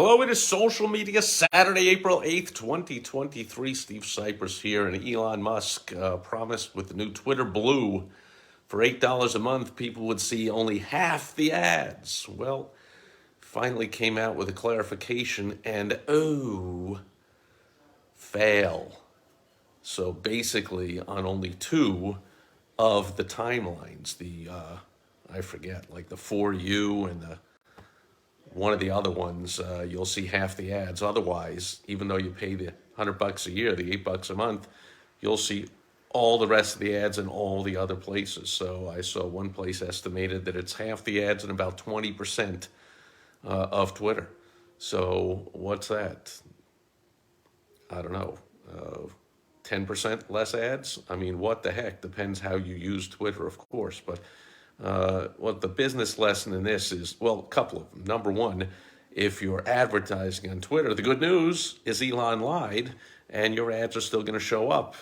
Hello, it is Social Media Saturday, April 8th, 2023. Steve Sipress here, and Elon Musk promised with the new Twitter Blue for $8 a month, people would see only half the ads. Well, finally came out with a clarification, and fail. So basically, on only two of the timelines, I forget, like the For You and the one of the other ones, you'll see half the ads. Otherwise, even though you pay the $100 a year, the $8 a month, you'll see all the rest of the ads in all the other places. So I saw one place estimated that it's half the ads and about 20% of Twitter. So what's that? I don't know. 10% less ads? I mean, what the heck? Depends how you use Twitter, of course. But what the business lesson in this is, well, a couple of them. Number one, if you're advertising on Twitter, the good news is Elon lied, and your ads are still going to show up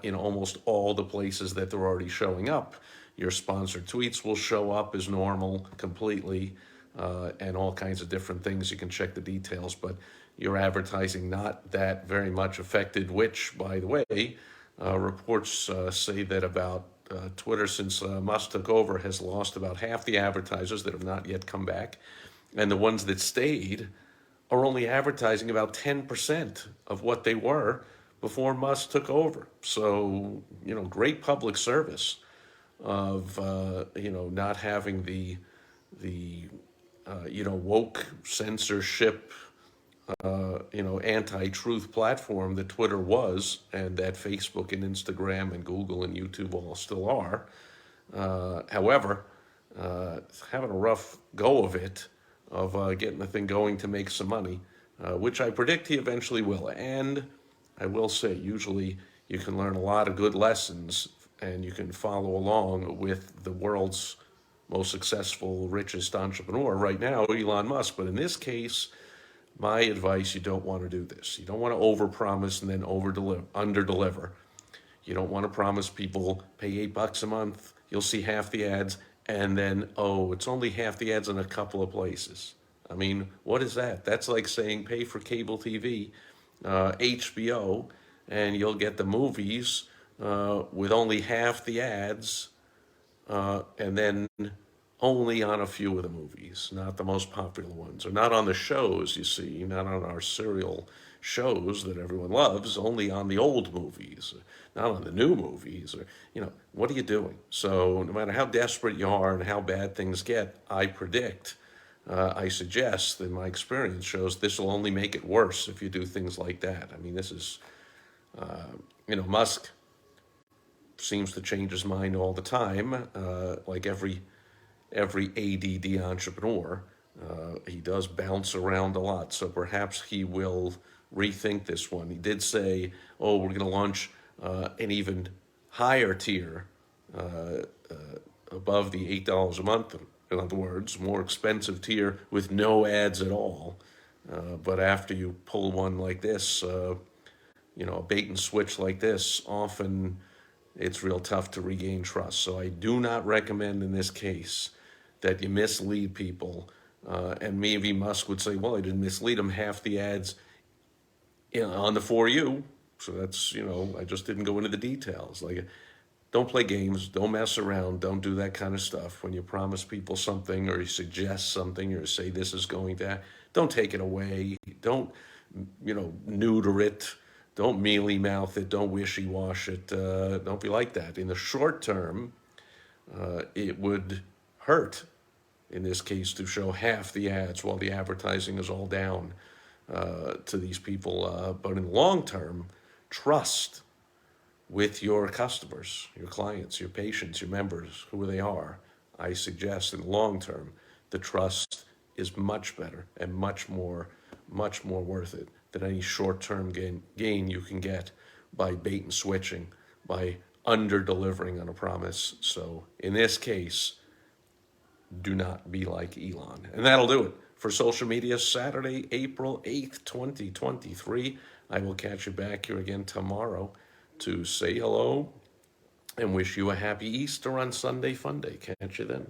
in almost all the places that they're already showing up. Your sponsored tweets will show up as normal completely, and all kinds of different things. You can check the details, but your advertising not that very much affected, which, by the way, reports say that about Twitter, since Musk took over, has lost about half the advertisers that have not yet come back. And the ones that stayed are only advertising about 10% of what they were before Musk took over. So, great public service of, not having the woke censorship, anti-truth platform that Twitter was, and that Facebook and Instagram and Google and YouTube all still are. However, having a rough go of it, of getting the thing going to make some money, which I predict he eventually will. And I will say, usually you can learn a lot of good lessons and you can follow along with the world's most successful, richest entrepreneur right now, Elon Musk. But in this case, my advice, you don't want to do this. You don't want to overpromise and then underdeliver. You don't want to promise people pay $8 a month, you'll see half the ads, and then, it's only half the ads in a couple of places. I mean, what is that? That's like saying pay for cable TV, HBO, and you'll get the movies with only half the ads, and then only on a few of the movies, not the most popular ones, or not on the shows, you see, not on our serial shows that everyone loves, only on the old movies, not on the new movies, or, what are you doing? So no matter how desperate you are and how bad things get, I predict, I suggest that my experience shows this will only make it worse if you do things like that. I mean, this is, Musk seems to change his mind all the time, like every ADD entrepreneur. He does bounce around a lot, so perhaps he will rethink this one. He did say, we're going to launch an even higher tier above the $8 a month. In other words, more expensive tier with no ads at all. But after you pull one like this, a bait and switch like this, often it's real tough to regain trust. So I do not recommend in this case that you mislead people. And maybe Musk would say, well, I didn't mislead them, half the ads on the For You. So that's, I just didn't go into the details. Like, don't play games, don't mess around, don't do that kind of stuff. When you promise people something or you suggest something or say this is going to, don't take it away. Don't, neuter it. Don't mealy-mouth it. Don't wishy-wash it. Don't be like that. In the short term, it would hurt, in this case, to show half the ads while the advertising is all down to these people. But in the long term, trust with your customers, your clients, your patients, your members, who they are. I suggest in the long term, the trust is much better and much more worth it than any short-term gain you can get by bait and switching, by under-delivering on a promise. So in this case, do not be like Elon. And that'll do it for Social Media Saturday, April 8th, 2023. I will catch you back here again tomorrow to say hello and wish you a happy Easter on Sunday Fun Day. Catch you then.